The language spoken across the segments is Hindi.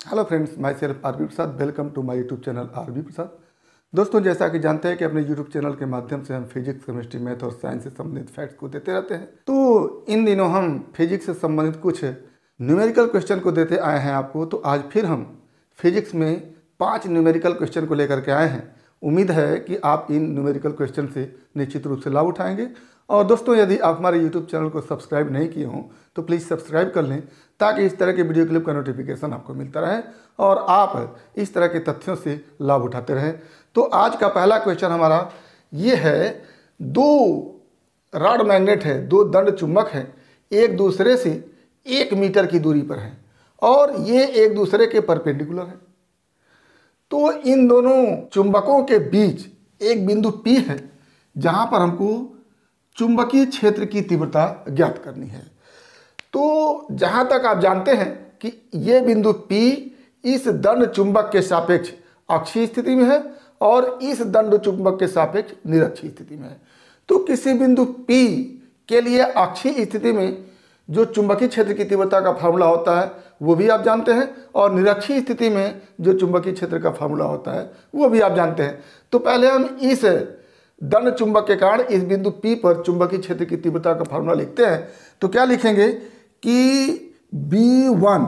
Hello friends, myself R B Prasad. Welcome to my YouTube channel R B Prasad. दोस्तों, जैसा कि जानते हैं कि अपने यूट्यूब चैनल के माध्यम से हम फिजिक्स, केमिस्ट्री, मैथ और साइंस से संबंधित फैक्ट्स को देते रहते हैं। तो इन दिनों हम फिजिक्स से संबंधित कुछ न्यूमेरिकल क्वेश्चन को देते आए हैं आपको। तो आज फिर हम फिजिक्स में 5 न्यूमेरिकल क्वेश्चन को लेकर के आए हैं। उम्मीद है कि आप इन न्यूमेरिकल क्वेश्चन से निश्चित रूप से लाभ उठाएंगे। और दोस्तों, यदि आप हमारे यूट्यूब चैनल को सब्सक्राइब नहीं किए हों तो प्लीज़ सब्सक्राइब कर लें, ताकि इस तरह के वीडियो क्लिप का नोटिफिकेशन आपको मिलता रहे और आप इस तरह के तथ्यों से लाभ उठाते रहें। तो आज का पहला क्वेश्चन हमारा ये है, 2 रॉड मैग्नेट है, 2 दंड चुंबक हैं, एक दूसरे से 1 मीटर की दूरी पर हैं और ये एक दूसरे के परपेंडिकुलर हैं। तो इन दोनों चुंबकों के बीच एक बिंदु P है, जहाँ पर हमको चुंबकीय क्षेत्र की तीव्रता ज्ञात करनी है। तो जहाँ तक आप जानते हैं कि ये बिंदु P इस दंड चुंबक के सापेक्ष अक्षीय स्थिति में है और इस दंड चुंबक के सापेक्ष निरक्षीय स्थिति में है। तो किसी बिंदु P के लिए अक्षीय स्थिति में जो चुंबकीय क्षेत्र की तीव्रता का फार्मूला होता है वो भी आप जानते हैं, और निरक्षीय स्थिति में जो चुंबकीय क्षेत्र का फार्मूला होता है वो भी आप जानते हैं। तो पहले हम इस दंड चुंबक के कारण इस बिंदु P पर चुंबकीय क्षेत्र की तीव्रता का फार्मूला लिखते हैं। तो क्या लिखेंगे कि B1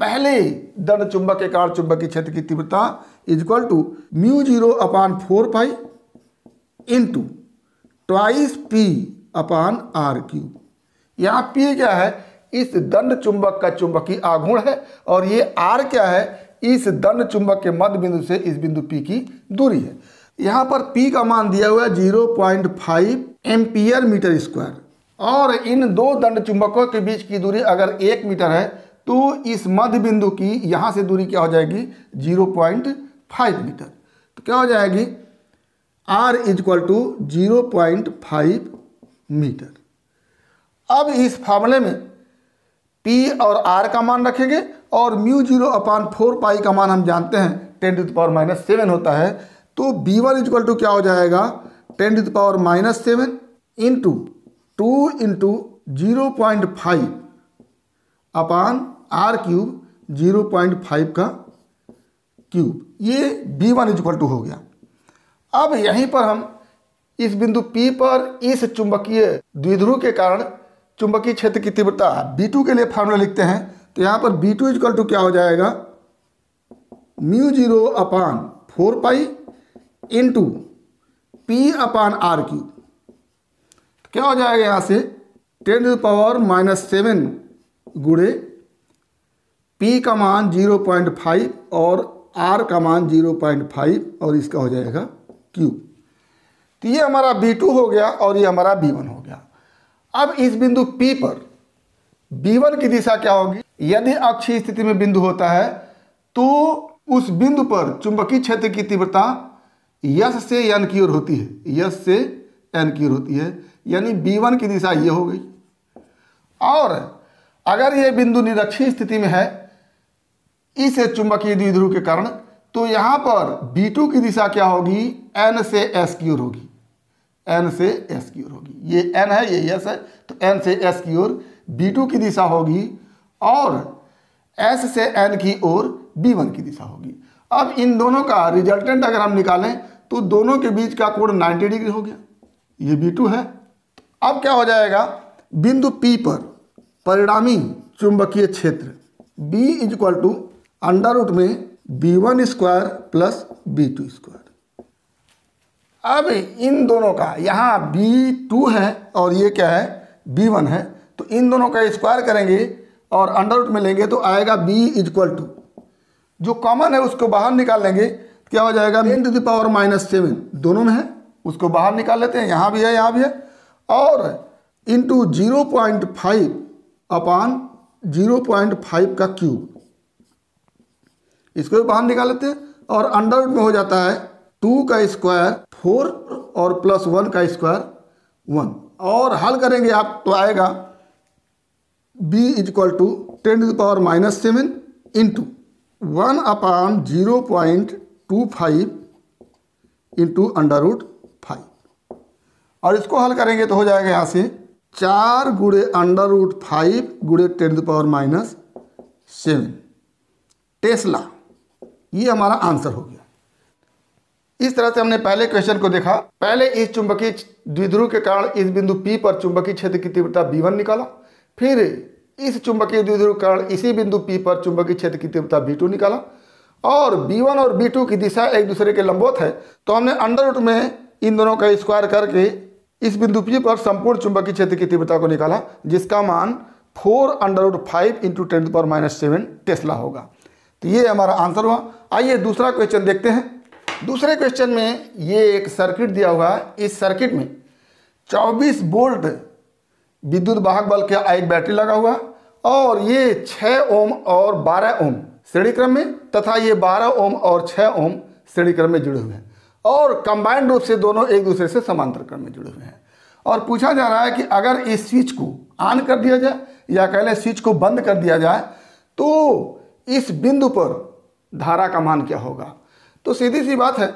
पहले दंड चुंबक के कारण चुंबकीय क्षेत्र की तीव्रता equal to μ0/4π into twice P/r³। यहाँ P क्या है? इस दंड चुंबक का चुंबकीय आघूर्ण है, और ये R क्या है? इस दंड चुंबक के मध्य बिंदु से इस बिंदु P की दूरी है। यहाँ पर P का मान दिया हुआ है 0.5 एम्पियर मीटर स्क्वायर, और इन 2 दंड चुंबकों के बीच की दूरी अगर 1 मीटर है तो इस मध्य बिंदु की यहाँ से दूरी क्या हो जाएगी? 0.5 मीटर। तो क्या हो जाएगी? R = 0.5 metre. अब इस फार्मूले में P और R का मान रखेंगे, और μ0/4π का मान हम जानते हैं 10⁻⁷ होता है। तो B1 = क्या हो जाएगा? 10⁻⁷ इंटू 2 इंटू 0.5 अपान r³ 0.5 का क्यूब। ये B1 = हो गया। अब यहीं पर हम इस बिंदु P पर इस चुंबकीय द्विध्रुव के कारण चुंबकीय क्षेत्र की तीव्रता B2 के लिए फार्मूला लिखते हैं। तो यहाँ पर B2 = क्या हो जाएगा? μ0/4π इंटू P/r³। क्या हो जाएगा? यहाँ से 10⁻⁷ गुणे P का मान 0.5 और R का मान 0.5, और इसका हो जाएगा क्यूब। तो ये हमारा B2 हो गया और ये हमारा B1 हो गया। अब इस बिंदु P पर B1 की दिशा क्या होगी? यदि अक्षीय स्थिति में बिंदु होता है तो उस बिंदु पर चुंबकीय क्षेत्र की तीव्रता S से N की ओर होती है, S से N की ओर होती है, यानी B1 की दिशा ये हो गई। और अगर ये बिंदु निरक्षीय स्थिति में है इस चुंबकीय द्विध्रुव के कारण, तो यहाँ पर B2 की दिशा क्या होगी? N से S की ओर होगी, N से S की ओर होगी। ये N है, ये S है, तो N से S की ओर B2 की दिशा होगी, और S से N की ओर B1 की दिशा होगी। अब इन दोनों का रिजल्टेंट अगर हम निकालें तो दोनों के बीच का कोण 90 डिग्री हो गया। ये B2 है। अब क्या हो जाएगा? बिंदु P पर परिणामी चुंबकीय क्षेत्र B = B1² प्लस B2²। अब इन दोनों का, यहाँ B2 है और ये क्या है? B1 है। तो इन दोनों का स्क्वायर करेंगे और अंडर में लेंगे तो आएगा B = जो कॉमन है उसको बाहर निकाल लेंगे। क्या हो जाएगा? 10⁻⁷ दोनों में है, उसको बाहर निकाल लेते हैं। यहाँ भी है, यहाँ भी है, और इंटू 0.5 अपान 0.5 का क्यूब, इसको भी बाहर निकाल लेते हैं। और अंडर में हो जाता है 2 का स्क्वायर 4 और प्लस 1 का स्क्वायर 1, और हल करेंगे आप तो आएगा B = 10⁻⁷ इंटू 1/0.25 इंटू √5, और इसको हल करेंगे तो हो जाएगा यहाँ से 4 × √5 × 10⁻⁷ टेस्ला। ये हमारा आंसर हो गया। इस तरह से हमने पहले क्वेश्चन को देखा। पहले इस चुंबकीय द्विध्रुव के कारण इस बिंदु P पर चुंबकीय क्षेत्र की तीव्रता V1 निकाला। फिर इस चुंबकीय द्विध्रुव के कारण इसी बिंदु P पर चुंबकीय क्षेत्र की तीव्रता V2 निकाला। और V1 और V2 की दिशा एक दूसरे के लंबवत है, तो हमने अंडर रूट में इन दोनों का स्क्वायर करके इस बिंदु P पर संपूर्ण चुंबकीय क्षेत्र की तीव्रता को निकाला, जिसका मान 4√5 × 10⁻⁷ टेस्ला होगा। तो ये हमारा आंसर हुआ। आइए दूसरा क्वेश्चन देखते हैं। दूसरे क्वेश्चन में ये एक सर्किट दिया हुआ है। इस सर्किट में 24 वोल्ट विद्युत वाहक बल का एक बैटरी लगा हुआ है और ये 6 ओम और 12 ओम श्रेणी क्रम में तथा ये 12 ओम और 6 ओम श्रेणी क्रम में जुड़े हुए हैं और कंबाइंड रूप से दोनों एक दूसरे से समांतर क्रम में जुड़े हुए हैं। और पूछा जा रहा है कि अगर इस स्विच को ऑन कर दिया जाए या कह लें स्विच को बंद कर दिया जाए तो इस बिंदु पर धारा का मान क्या होगा। तो सीधी सी बात है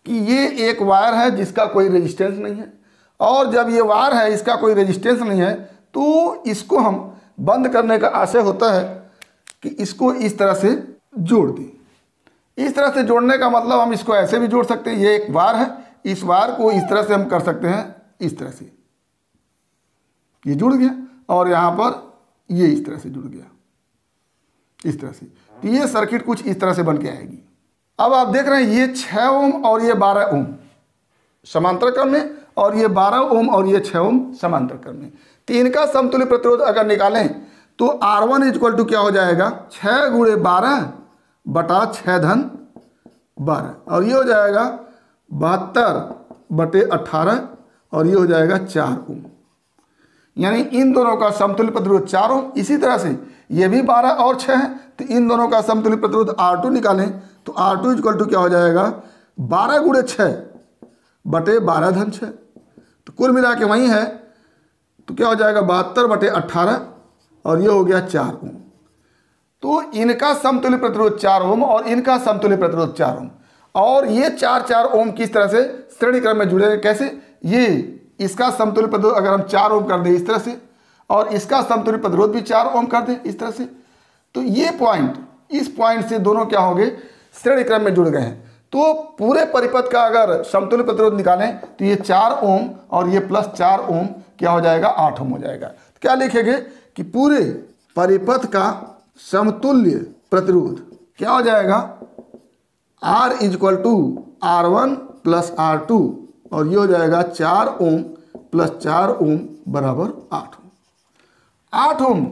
कि ये एक वायर है जिसका कोई रेजिस्टेंस नहीं है, और जब ये वायर है इसका कोई रेजिस्टेंस नहीं है तो इसको हम बंद करने का आशय होता है कि इसको इस तरह से जोड़ दें। इस तरह से जोड़ने का मतलब हम इसको ऐसे भी जोड़ सकते हैं। ये एक वायर है, इस वायर को इस तरह से हम कर सकते हैं, इस तरह से ये जुड़ गया और यहाँ पर ये इस तरह से जुड़ गया, इस तरह से। तो ये सर्किट कुछ इस तरह से बन के आएगी। अब आप देख रहे हैं ये 6 ओम और ये 12 ओम समांतर क्रम में और ये 12 ओम और ये 6 ओम समांतर क्रम में। तो इनका समतुल्य प्रतिरोध अगर निकालें तो R1 इक्वल टू क्या हो जाएगा 6 × 12 बटा 6 धन 12 और ये हो जाएगा 72/18 और ये हो जाएगा 4 ओम। यानी इन दोनों का समतुल्य प्रतिरोध 4 ओम। इसी तरह से ये भी 12 और 6 है, तो इन दोनों का समतुल्य प्रतिरोध R2 निकालें तो R2 इक्वल टू क्या हो जाएगा 12 × 6 बटे 12 धन 6। तो कुल मिला के वहीं है तो क्या हो जाएगा 72/18 और ये हो गया 4 ओम। तो इनका समतुल्य प्रतिरोध 4 ओम और इनका समतुल्य प्रतिरोध 4 ओम और ये 4 ओम किस तरह से श्रेणी क्रम में जुड़े। कैसे? ये इसका समतुल्य प्रतिरोध अगर हम 4 ओम कर दें इस तरह से और इसका समतुल्य प्रतिरोध भी 4 ओम कर दें इस तरह से, तो ये पॉइंट इस पॉइंट से दोनों क्या हो गए श्रेणी क्रम में जुड़ गए हैं। तो पूरे परिपथ का अगर समतुल्य प्रतिरोध निकालें तो ये 4 ओम और ये प्लस 4 ओम क्या हो जाएगा 8 ओम हो जाएगा। तो क्या लिखेंगे कि पूरे परिपथ का समतुल्य प्रतिरोध क्या हो जाएगा R equal to R1 plus R2 और ये हो जाएगा 4 ओम प्लस 4 ओम बराबर 8 ओम। 8 ओम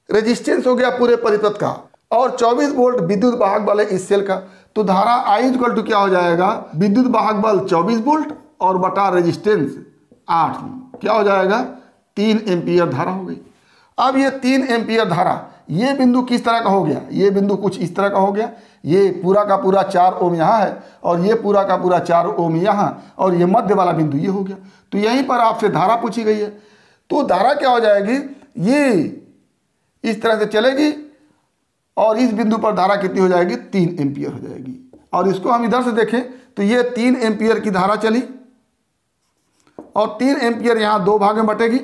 रेजिस्टेंस हो गया पूरे परिपथ का और 24 वोल्ट विद्युत वाहक बल है इस सेल का। तो धारा I इक्वल टू क्या हो जाएगा विद्युत वाहक बल 24 वोल्ट और बटा रेजिस्टेंस 8 ओम क्या हो जाएगा 3 एम्पियर धारा हो गई। अब ये 3 एम्पियर धारा ये बिंदु किस तरह का हो गया, ये बिंदु कुछ इस तरह का हो गया। ये पूरा का पूरा 4 ओम यहाँ है और ये पूरा का पूरा 4 ओम यहाँ और ये मध्य वाला बिंदु ये हो गया। तो यहीं पर आपसे धारा पूछी गई है। तो धारा क्या हो जाएगी ये इस तरह से चलेगी और इस बिंदु पर धारा कितनी हो जाएगी 3 एम्पियर हो जाएगी। और इसको हम इधर से देखें तो ये 3 एम्पियर की धारा चली और 3 एम्पियर यहाँ 2 भाग में बटेगी।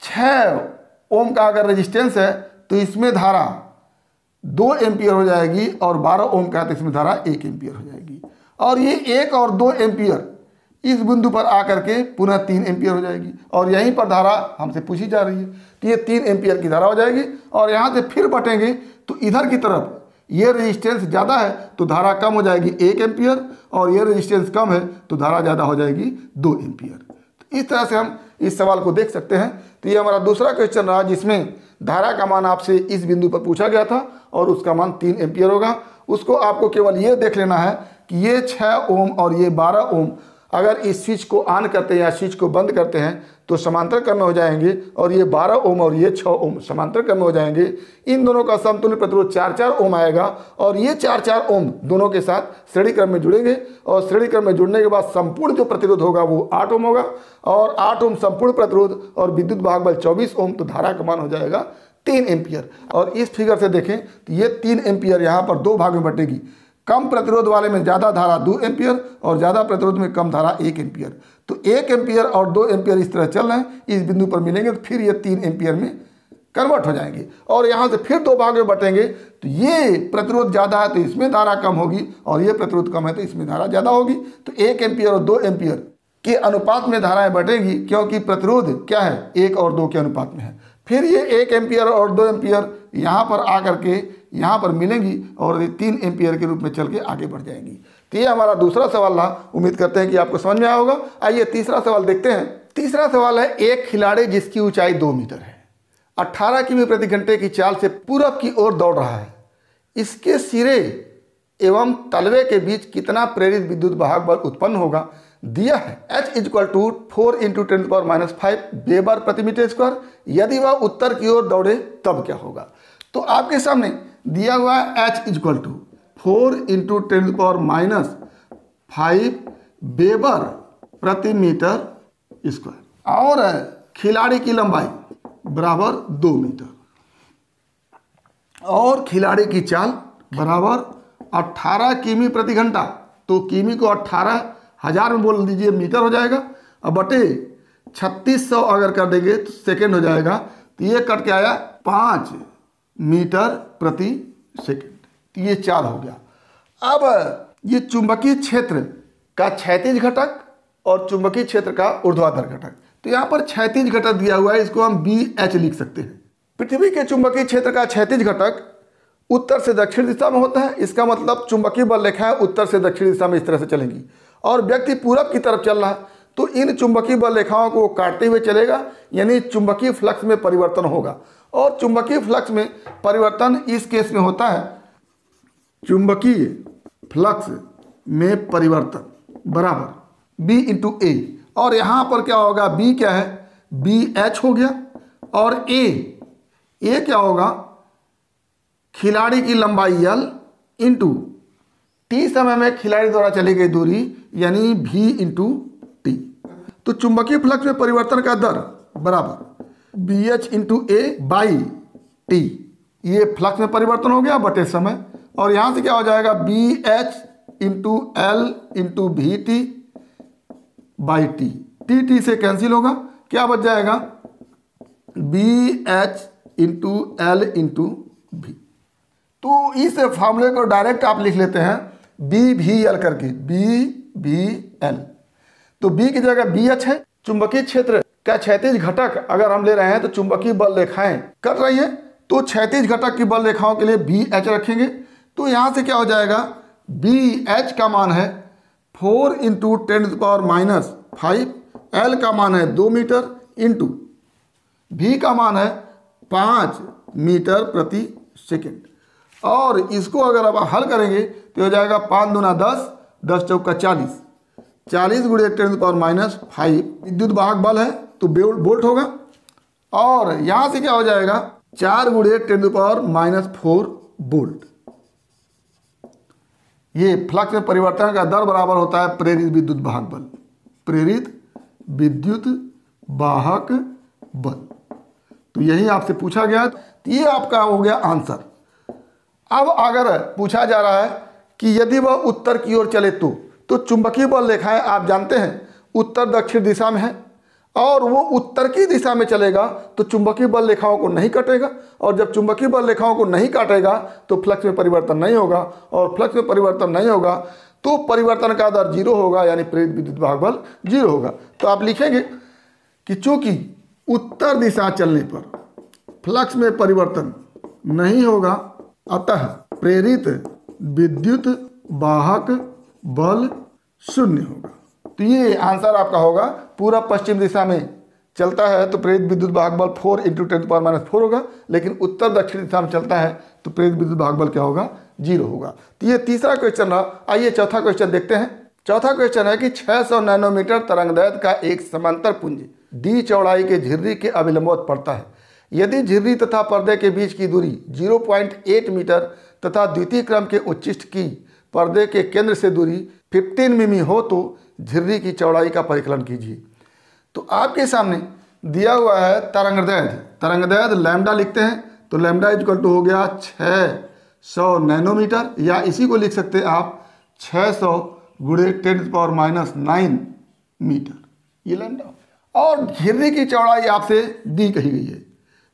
6 ओम का अगर रेजिस्टेंस है तो इसमें धारा 2 एम्पियर हो जाएगी और 12 ओम का तो इसमें धारा 1 एम्पियर हो जाएगी। और ये 1 और 2 एम्पियर इस बिंदु पर आकर के पुनः 3 एम्पियर हो जाएगी और यहीं पर धारा हमसे पूछी जा रही है। तो ये 3 एम्पियर की धारा हो जाएगी और यहाँ से फिर बटेंगे तो इधर की तरफ ये रेजिस्टेंस ज़्यादा है तो धारा कम हो जाएगी 1 एम्पियर और ये रेजिस्टेंस कम है तो धारा ज़्यादा हो जाएगी 2 एम्पियर। तो इस तरह से हम इस सवाल को देख सकते हैं। तो ये हमारा दूसरा क्वेश्चन रहा जिसमें धारा का मान आपसे इस बिंदु पर पूछा गया था और उसका मान 3 एम्पियर होगा। उसको आपको केवल ये देख लेना है कि ये 6 ओम और ये 12 ओम अगर इस स्विच को ऑन करते हैं या स्विच को बंद करते हैं तो समांतर क्रम में हो जाएंगे और ये 12 ओम और ये 6 ओम समांतर क्रम में हो जाएंगे। इन दोनों का समतुल्य प्रतिरोध 4 ओम आएगा और ये 4 ओम दोनों के साथ श्रेणी क्रम में जुड़ेंगे और श्रेणी क्रम में जुड़ने के बाद संपूर्ण जो प्रतिरोध होगा वो 8 ओम होगा और 8 ओम संपूर्ण प्रतिरोध और विद्युत वाहक बल 24 ओम तो धारा का मान हो जाएगा 3 एम्पियर। और इस फिगर से देखें तो ये 3 एम्पियर यहाँ पर 2 भाग में बटेगी। कम प्रतिरोध वाले में ज़्यादा धारा 2 एम्पियर और ज़्यादा प्रतिरोध में कम धारा 1 एम्पियर। तो 1 एम्पियर और 2 एम्पियर इस तरह चल रहे हैं, इस बिंदु पर मिलेंगे तो फिर ये 3 एम्पियर में कन्वर्ट हो जाएंगी और यहाँ से फिर दो भाग में बटेंगे। तो ये प्रतिरोध ज़्यादा है तो इसमें धारा कम होगी और ये प्रतिरोध कम है तो इसमें धारा ज़्यादा होगी। तो 1 एम्पियर और 2 एम्पियर के अनुपात में धाराएं बटेंगी, क्योंकि प्रतिरोध क्या है 1 और 2 के अनुपात में है। फिर ये 1 एम्पियर और 2 एम्पियर यहाँ पर आकर के यहाँ पर मिलेंगी और ये 3 एम्पियर के रूप में चल के आगे बढ़ जाएंगी। तो ये हमारा दूसरा सवाल रहा। उम्मीद करते हैं कि आपको समझ में आया होगा। आइए तीसरा सवाल देखते हैं। तीसरा सवाल है, एक खिलाड़ी जिसकी ऊंचाई 2 मीटर है, 18 किमी प्रति घंटे की चाल से पूरब की ओर दौड़ रहा है, इसके सिरे एवं तलवे के बीच कितना प्रेरित विद्युत वाहक बल उत्पन्न होगा दिया है। H = 4 × 10⁻⁵ वेबर प्रति मीटर स्क्वायर। यदि वह उत्तर की ओर दौड़े तब क्या होगा। तो आपके सामने दिया हुआ है H = 4 × 10⁻⁵ वेबर प्रति मीटर स्क्वायर और खिलाड़ी की लंबाई बराबर 2 मीटर और खिलाड़ी की चाल बराबर 18 किमी प्रति घंटा। तो किमी को 18,000 में बोल दीजिए, मीटर हो जाएगा। अब बटे 3600 अगर कर देंगे तो सेकेंड हो जाएगा। तो ये कट के आया 5 मीटर प्रति सेकेंड। तो ये 4 हो गया। अब ये चुंबकीय क्षेत्र का क्षैतिज घटक और चुंबकीय क्षेत्र का ऊर्ध्वाधर घटक। तो यहाँ पर क्षैतिज घटक दिया हुआ है, इसको हम BH लिख सकते हैं। पृथ्वी के चुंबकीय क्षेत्र का क्षैतिज घटक उत्तर से दक्षिण दिशा में होता है। इसका मतलब चुंबकीय बल रेखाएं उत्तर से दक्षिण दिशा में इस तरह से चलेंगी और व्यक्ति पूरब की तरफ चल रहा है तो इन चुंबकीय बल रेखाओं को काटते हुए चलेगा, यानी चुंबकीय फ्लक्स में परिवर्तन होगा। और चुंबकीय फ्लक्स में परिवर्तन इस केस में होता है, चुंबकीय फ्लक्स में परिवर्तन बराबर B × A। और यहाँ पर क्या होगा, B क्या है, BH हो गया और A क्या होगा, खिलाड़ी की लंबाई L × T समय में खिलाड़ी द्वारा चली गई दूरी यानी V × T। तो चुंबकीय फ्लक्स में परिवर्तन का दर बराबर BH × A/T। ये फ्लक्स में परिवर्तन हो गया बटे समय और यहाँ से क्या हो जाएगा BH × L × VT/T। T से कैंसिल होगा, क्या बच जाएगा BH × L × V। तो इस फॉर्मूले को डायरेक्ट आप लिख लेते हैं BVL करके, BVL। तो B की जगह BH है। चुंबकीय क्षेत्र का क्षैतिज घटक अगर हम ले रहे हैं तो चुंबकीय बल रेखाएं कट रही है तो क्षैतिज घटक की बल रेखाओं के लिए BH रखेंगे। तो यहाँ से क्या हो जाएगा, BH का मान है 4 × 10⁻⁵, L का मान है 2 मीटर इंटू V का मान है 5 मीटर प्रति सेकेंड। और इसको अगर आप हल करेंगे तो हो जाएगा 5 दूना 10, 10 चौका 40, 40 × 10⁻⁵ विद्युत वाहक बल है तो वोल्ट होगा। और यहाँ से क्या हो जाएगा 4 × 10⁻⁴ वोल्ट। ये फ्लक्स में परिवर्तन का दर बराबर होता है प्रेरित विद्युत वाहक बल, प्रेरित विद्युत वाहक बल। तो यही आपसे पूछा गया, तो ये आपका हो गया आंसर। अब अगर पूछा जा रहा है कि यदि वह उत्तर की ओर चले तो चुंबकीय बल रेखाएं आप जानते हैं उत्तर दक्षिण दिशा में है और वो उत्तर की दिशा में चलेगा तो चुंबकीय बल रेखाओं को नहीं काटेगा और जब चुंबकीय बल रेखाओं को नहीं काटेगा तो फ्लक्स में परिवर्तन नहीं होगा और फ्लक्स में परिवर्तन नहीं होगा तो परिवर्तन का दर 0 होगा, यानी प्रेरित विद्युत वाहक बल 0 होगा। तो आप लिखेंगे कि चूंकि उत्तर दिशा चलने पर फ्लक्स में परिवर्तन नहीं होगा अतः प्रेरित विद्युत वाहक बल 0 होगा। तो ये आंसर आपका होगा। पूरा पश्चिम दिशा में चलता है तो प्रेरित विद्युत वाहक बल 4 × 10⁻⁴ होगा, लेकिन उत्तर दक्षिण दिशा में चलता है तो प्रेरित विद्युत वाहक बल क्या होगा, 0 होगा। तो ये तीसरा क्वेश्चन रहा। आइए चौथा क्वेश्चन देखते हैं। चौथा क्वेश्चन है कि 600 नैनोमीटर तरंगदैर्घ्य का एक समांतर पुंज D चौड़ाई के झिर्री के अभिलंबवत पड़ता है। यदि झिर्री तथा पर्दे के बीच की दूरी 0.8 मीटर तथा द्वितीय क्रम के उच्चिष्ट की पर्दे के केंद्र से दूरी 15 मिमी हो तो झिर्री की चौड़ाई का परिकलन कीजिए। तो आपके सामने दिया हुआ है तरंगदैर्घ्य लैम्डा लिखते हैं तो लैम्डा = हो गया 600 नैनोमीटर या इसी को लिख सकते हैं आप 600 × 10⁻⁹ मीटर, ये लैम्डा। और झिर्री की चौड़ाई आपसे दी कही गई है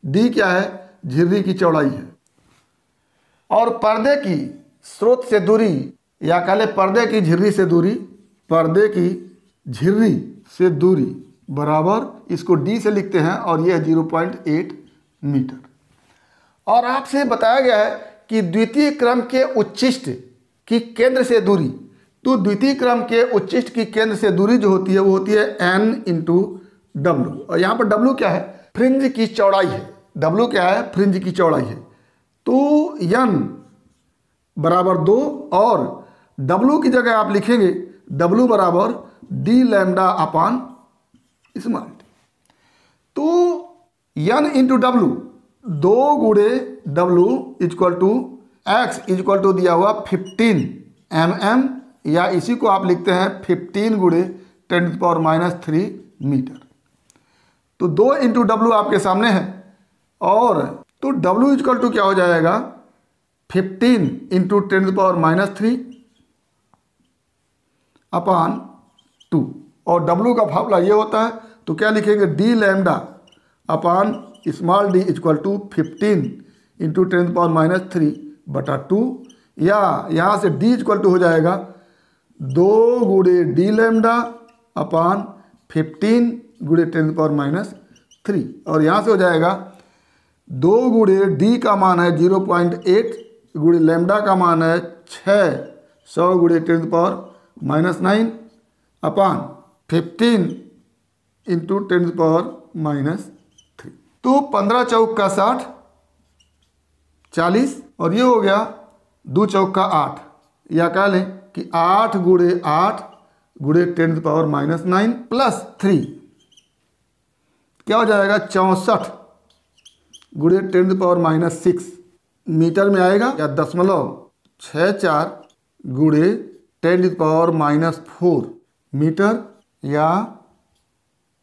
डी क्या है, झिर्री की चौड़ाई है। और पर्दे की स्रोत से दूरी या कह ले पर्दे की झिर्री से दूरी, पर्दे की झिर्री से दूरी बराबर, इसको डी से लिखते हैं और यह 0.8 मीटर। और आपसे बताया गया है कि द्वितीय क्रम के उच्चिष्ट की केंद्र से दूरी, तो द्वितीय क्रम के उच्चिष्ट की केंद्र से दूरी जो होती है वो होती है n इंटू डब्लू। और यहाँ पर डब्लू क्या है, फ्रिंज की चौड़ाई है। डब्लू क्या है, फ्रिंज की चौड़ाई है। तो n बराबर 2 और डब्लू की जगह आप लिखेंगे डब्लू बराबर d lambda upon small d. तो n इंटू डब्लू, 2 गुणे डब्लू equal to x equal to दिया हुआ 15 mm, या इसी को आप लिखते हैं 15 गुणे 10⁻³ मीटर। तो 2 इंटू डब्लू आपके सामने है, और तो डब्लू इक्वल टू क्या हो जाएगा, 15 इंटू 10⁻³ अपान 2। और डब्लू का फार्मूला ये होता है, तो क्या लिखेंगे, d lambda upon small d equal to 15 into 10⁻³ बटा 2, या यहाँ से डी इक्वल टू हो जाएगा 2 गुणे डी लैम्डा अपान 15 गुणे 10⁻³ और यहाँ से हो जाएगा 2 गुणे डी का मान है 0.8 गुणे लैम्डा का मान है 600 गुणे 10⁻⁹ अपान 15 इंटू 10⁻⁻3। तो 15 चौक का 60, 40, और ये हो गया 2 चौक का 8, या कह लें कि 8 गुणे 8 गुणे 10⁻⁹ प्लस 3 क्या हो जाएगा, 64 गुणे 10⁻⁶ मीटर में आएगा, या 0.64 गुणे 10⁻⁴ मीटर, या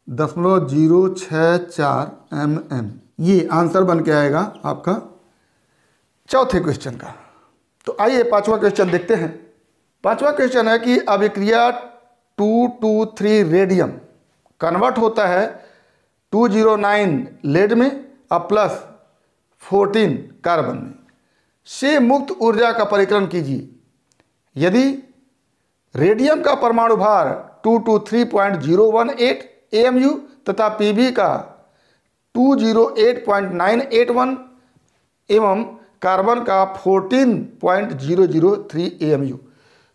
0.064 mm। ये आंसर बन के आएगा आपका चौथे क्वेश्चन का। तो आइए पांचवा क्वेश्चन देखते हैं। पांचवा क्वेश्चन है कि अभिक्रिया 223 रेडियम कन्वर्ट होता है 209 लेड में और प्लस 14 कार्बन में, से मुक्त ऊर्जा का परिक्रम कीजिए। यदि रेडियम का परमाणु भार 223.018 AMU तथा पीबी का 208.981 एवं कार्बन का 14.003 AMU।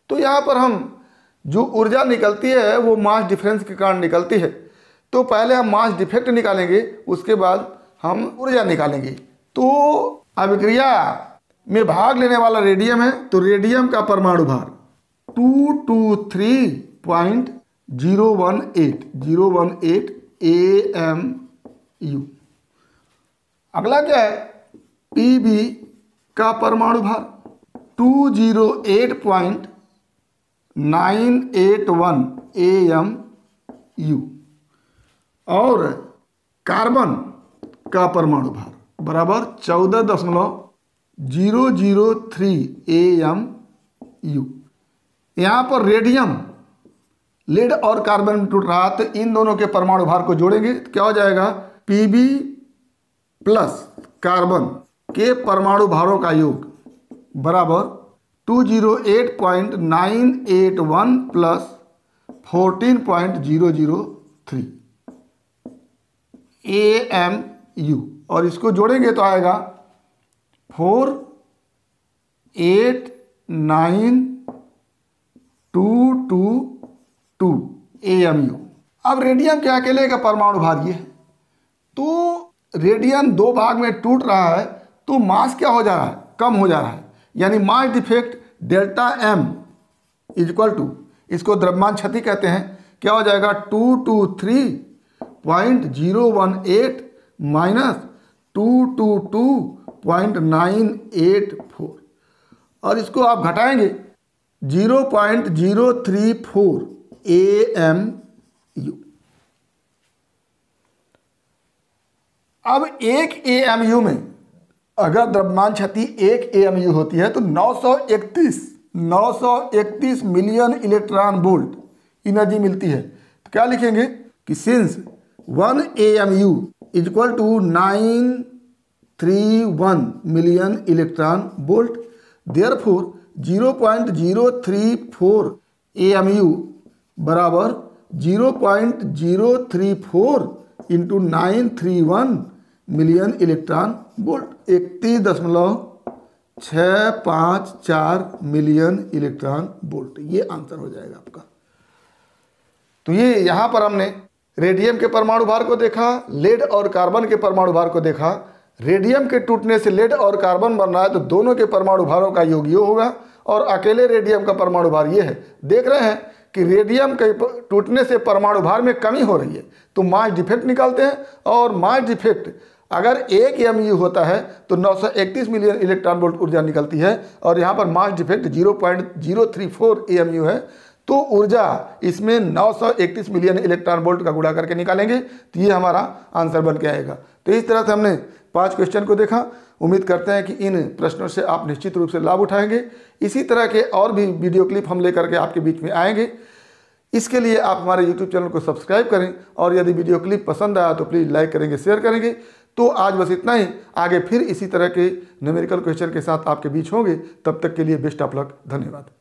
तो यहाँ पर हम जो ऊर्जा निकलती है वो मास डिफरेंस के कारण निकलती है। तो पहले हम मास डिफेक्ट निकालेंगे, उसके बाद हम ऊर्जा निकालेंगे। तो अभिक्रिया में भाग लेने वाला रेडियम है, तो रेडियम का परमाणु भार 223.018 AMU। अगला क्या है, पीबी का परमाणु भार 208.981 AMU, और कार्बन का परमाणु भार बराबर 14.003 AMU। यहाँ पर रेडियम लेड और कार्बन में टूट रहा, तो इन दोनों के परमाणु भार को जोड़ेंगे तो क्या हो जाएगा, पीबी प्लस कार्बन के परमाणु भारों का योग बराबर 208.981 प्लस 14.003 AMU, और इसको जोड़ेंगे तो आएगा 48922 AMU। अब रेडियम के अकेले का परमाणु भार ये है, तो रेडियम 2 भाग में टूट रहा है, तो मास क्या हो जा रहा है, कम हो जा रहा है, यानी mass defect delta M equal to, इसको द्रव्यमान क्षति कहते हैं, क्या हो जाएगा 223.018 माइनस 222.984, और इसको आप घटाएंगे 0.034 AMU। अब 1 AMU में अगर द्रव्यमान क्षति 1 AMU होती है तो 931 मिलियन इलेक्ट्रॉन वोल्ट एनर्जी मिलती है। तो क्या लिखेंगे कि since 1 AMU equal to 931 million electron volt. Therefore 0.034 AMU बराबर 0.034 into 931 million electron volt, 31.654 million electron volt. ये आंसर हो जाएगा आपका। तो ये यहाँ पर हमने रेडियम के परमाणु भार को देखा, लेड और कार्बन के परमाणु भार को देखा। रेडियम के टूटने से लेड और कार्बन बन रहा है तो दोनों के परमाणु भारों का योग ये होगा, और अकेले रेडियम का परमाणु भार ये है। देख रहे हैं कि रेडियम के टूटने से परमाणु भार में कमी हो रही है, तो मास डिफेक्ट निकालते हैं, और मास डिफेक्ट अगर 1 MU होता है तो 931 मिलियन इलेक्ट्रॉन वोल्ट ऊर्जा निकलती है, और यहाँ पर मास डिफेक्ट 0.034 AMU है, तो ऊर्जा इसमें 931 मिलियन इलेक्ट्रॉन वोल्ट का गुणा करके निकालेंगे, तो ये हमारा आंसर बन के आएगा। तो इस तरह से हमने 5 क्वेश्चन को देखा। उम्मीद करते हैं कि इन प्रश्नों से आप निश्चित रूप से लाभ उठाएंगे। इसी तरह के और भी वीडियो क्लिप हम लेकर के आपके बीच में आएंगे। इसके लिए आप हमारे YouTube चैनल को सब्सक्राइब करें, और यदि वीडियो क्लिप पसंद आया तो प्लीज़ लाइक करेंगे, शेयर करेंगे। तो आज बस इतना ही। आगे फिर इसी तरह के न्यूमेरिकल क्वेश्चन के साथ आपके बीच होंगे। तब तक के लिए बेस्ट ऑफ लक। धन्यवाद।